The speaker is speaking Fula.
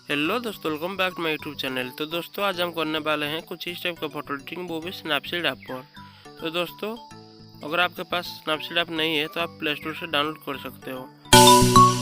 हेलो दोस्तों, welcome back to my YouTube channel. तो दोस्तों आज हम करने वाले हैं कुछ इस टाइप का फोटो एडिटिंग, वो भी स्नैपसीड ऐप पर। तो दोस्तों अगर आपके पास स्नैपसीड ऐप नहीं है तो आप प्ले स्टोर से डाउनलोड कर सकते हो।